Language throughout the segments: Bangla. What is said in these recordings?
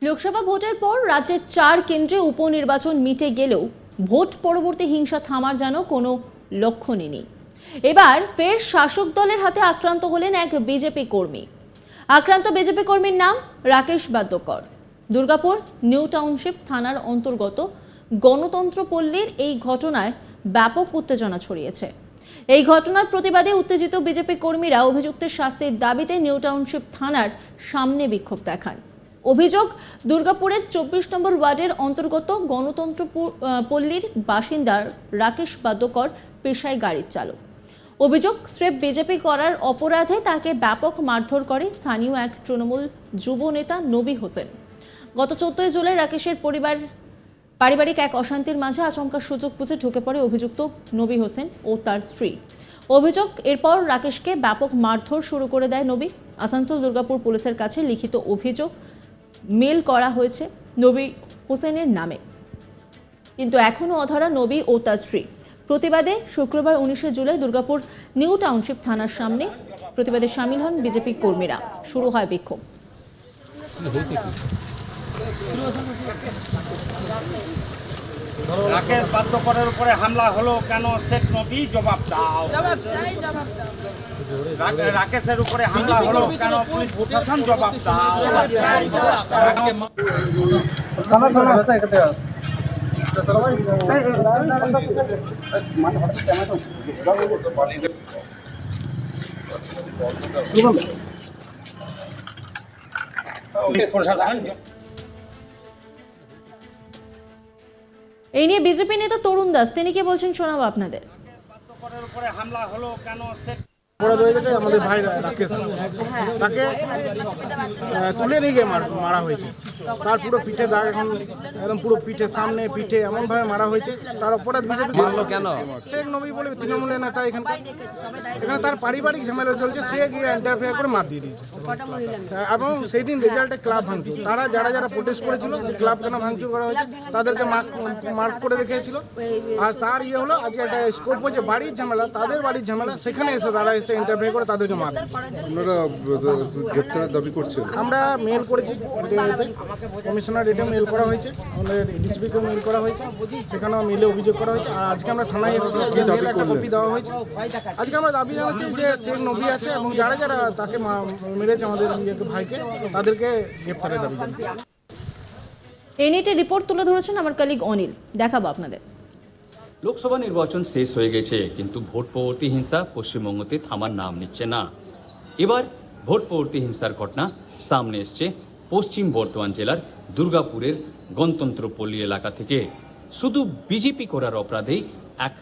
লোকসভা ভোটের পর রাজ্যের 4 কেন্দ্রে উপনির্বাচন মিটে গেলেও ভোট পরবর্তী হিংসা থামার যেন কোনো লক্ষণই নেই। এবার ফের শাসক দলের হাতে আক্রান্ত হলেন এক বিজেপি কর্মী। আক্রান্ত বিজেপি কর্মীর নাম রাকেশ বাদ্যকর। দুর্গাপুর নিউ টাউনশিপ থানার অন্তর্গত গণতন্ত্র পল্লীর এই ঘটনায় ব্যাপক উত্তেজনা ছড়িয়েছে। এই ঘটনার প্রতিবাদে উত্তেজিত বিজেপি কর্মীরা অভিযুক্তের শাস্তির দাবিতে নিউ টাউনশিপ থানার সামনে বিক্ষোভ দেখান। অভিযোগ, দুর্গাপুরের 24 নম্বর ওয়ার্ডের অন্তর্গত গণতন্ত্র পল্লীর বাসিন্দা রাকেশ বাদ্যকর পেশায় গাড়ির চালক। অভিযোগ, স্রেফ বিজেপি করার অপরাধে তাকে ব্যাপক মারধর করে স্থানীয় এক তৃণমূল যুব নেতা নবী হোসেন। গত 14 জুলাই রাকেশের পারিবারিক এক অশান্তির মাঝে আচমকা সুযোগ বুঝে ঢুকে পড়ে অভিযুক্ত নবী হোসেন ও তার স্ত্রী। অভিযোগ, এরপর রাকেশকে ব্যাপক মারধর শুরু করে দেয় নবী। আসানসোল দুর্গাপুর পুলিশের কাছে লিখিত অভিযোগ মেল করা হয়েছে নবী হোসেনের নামে, কিন্তু এখনও অধরা নবী ও তার স্ত্রী। প্রতিবাদে শুক্রবার 19 জুলাই দুর্গাপুর নিউ টাউনশিপ থানার সামনে প্রতিবাদে সামিল হন বিজেপি কর্মীরা। শুরু হয় বিক্ষোভ। রাকেশ বাদ্যকরের উপরে হামলা হলো কেন? শেখ নবী জবাব দাও। রাকেশের উপরে হামলা হলো কেন? পুলিশ প্রশাসন জবাব দাও। এই নিয়ে বিজেপি নেতা তরুণ দাস তিনি কি বলছেন শোনাবো আপনাদের। বাদ্যকরের উপরে হামলা হলো কেন? শেখ অপরাধ হয়ে গেছে। আমাদের ভাই রাকেশ, তাকে তুলে নিয়ে গিয়ে মারা হয়েছে। তার পুরো পিঠে দাগ, এখন একদম পুরো পিঠে সামনে পিঠে এমনভাবে মারা হয়েছে। তার অপরাধ বিজেপি মারলো কেন? শেখ নবী বলে তৃণমূলের নেতা, এখানে তার পারিবারিক ঝামেলা চলছে, সে গিয়ে ইন্টারফেয়ার করে মার দিয়ে দিয়েছে। এবং সেই দিন রেজাল্টে ক্লাব ভাঙচুর, তারা যারা প্রোটেস্ট করেছিল ক্লাব কেন ভাঙচুর করা হয়েছে তাদেরকে মার্ক করে রেখেছিল। আর তার হলো আজকে একটা স্কোপ হচ্ছে বাড়ির ঝামেলা, তাদের বাড়ির ঝামেলা, সেখানে এসে তারা এসে ইন্টারফেয়ার করে তাদেরকে মারে। আপনারা গ্রেপ্তারের দাবি করছেন? আমরা মেল করেছি, কমিশনার রেটে মেল করা হয়েছে, আমাদের ডিসিপিকেও মেল করা হয়েছে, সেখানেও মেলে অভিযোগ করা হয়েছে। আর আজকে আমরা থানায় এসেছি, একটা কপি দেওয়া হয়েছে। আজকে আমরা দাবি জানাচ্ছি যে শেখ নবী আছে এবং যারা তাকে মেরেছে আমাদের ভাইকে, তাদেরকে গ্রেপ্তারের দাবি জানাচ্ছি। এনইটি রিপোর্ট তুলে ধরেছেন আমার কলিগ অনিল, দেখাবো আপনাদের। লোকসভা নির্বাচন শেষ হয়ে গেছে, কিন্তু ভোট পরবর্তী হিংসা পশ্চিমবঙ্গতে থামার নাম নিচ্ছে না। এবার ভোট পরবর্তী হিংসার ঘটনা সামনে এসছে পশ্চিম বর্ধমান জেলার দুর্গাপুরের গণতন্ত্রপল্লী এলাকা থেকে। শুধু বিজেপি করার অপরাধেই এক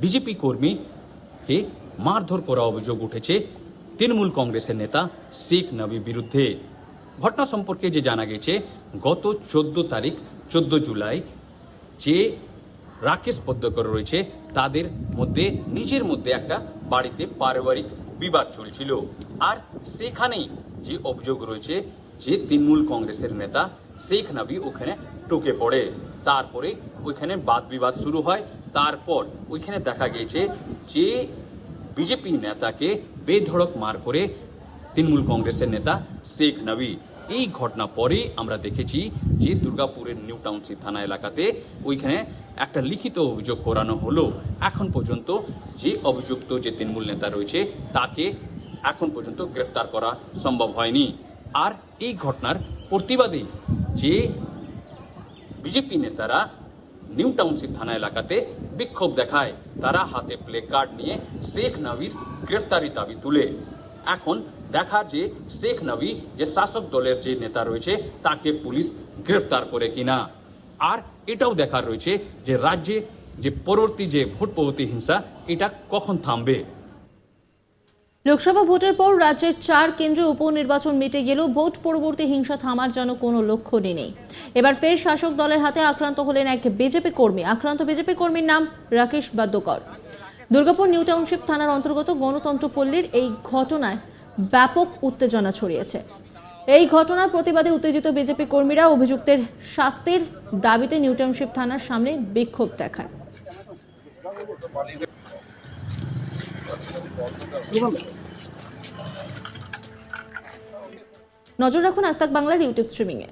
বিজেপি কর্মীকে মারধর করা অভিযোগ উঠেছে তৃণমূল কংগ্রেসের নেতা শেখ নবীর বিরুদ্ধে। ঘটনা সম্পর্কে যে জানা গেছে, গত 14 জুলাই যে রাকেশ বাদ্যকর রয়েছে তাদের মধ্যে নিজের মধ্যে একটা বাড়িতে পারিবারিক বিবাদ চলছিল। আর সেখানেই যে অভিযোগ রয়েছে যে তৃণমূল কংগ্রেসের নেতা শেখ নবী ওখানে ঢুকে পড়ে। তারপরে ওইখানে বাদ বিবাদ শুরু হয়। তারপর ওইখানে দেখা গিয়েছে যে বিজেপি নেতাকে বেধড়ক মার করে তৃণমূল কংগ্রেসের নেতা শেখ নবী। এই ঘটনা পরে আমরা দেখেছি যে দুর্গাপুরের নিউ টাউনশিপ থানা এলাকাতে ওইখানে একটা লিখিত অভিযোগ করানো হলো। এখন পর্যন্ত যে অভিযুক্ত যে তৃণমূল নেতা রয়েছে তাকে এখন পর্যন্ত গ্রেফতার করা সম্ভব হয়নি। আর এই ঘটনার প্রতিবাদে যে বিজেপি নেতারা নিউ টাউনশিপ থানা এলাকাতে বিক্ষোভ দেখায়, তারা হাতে প্লে কার্ড নিয়ে শেখ নবীর গ্রেফতারি দাবি তুলে। এখন দেখা যে শেখ নবী যে শাসক দলের যে নেতা রয়েছে তাকে পুলিশ গ্রেফতার করে কিনা। আর এটাও দেখার রয়েছে যে রাজ্যে যে পরবর্তী যে ভোট পরবর্তী হিংসা এটা কখন থামবে। লোকসভা ভোটের পর রাজ্যের 4 কেন্দ্রে উপনির্বাচন মিটে গেলেও ভোট পরবর্তী হিংসা থামার যেন কোনো লক্ষণই নেই। এবার ফের শাসক দলের হাতে আক্রান্ত হলেন এক বিজেপি কর্মী। আক্রান্ত বিজেপি কর্মীর নাম রাকেশ বাদ্যকর। দুর্গাপুর নিউ টাউনশিপ থানার অন্তর্গত গণতন্ত্র পল্লীর এই ঘটনায় ব্যাপক উত্তেজনা ছড়িয়েছে। এই ঘটনার প্রতিবাদে উত্তেজিত বিজেপি কর্মীরা অভিযুক্তের শাস্তির দাবিতে নিউ টাউনশিপ থানার সামনে বিক্ষোভ দেখায়। নজর রাখুন আজ তাক বাংলার ইউটিউব স্ট্রিমিংয়ে।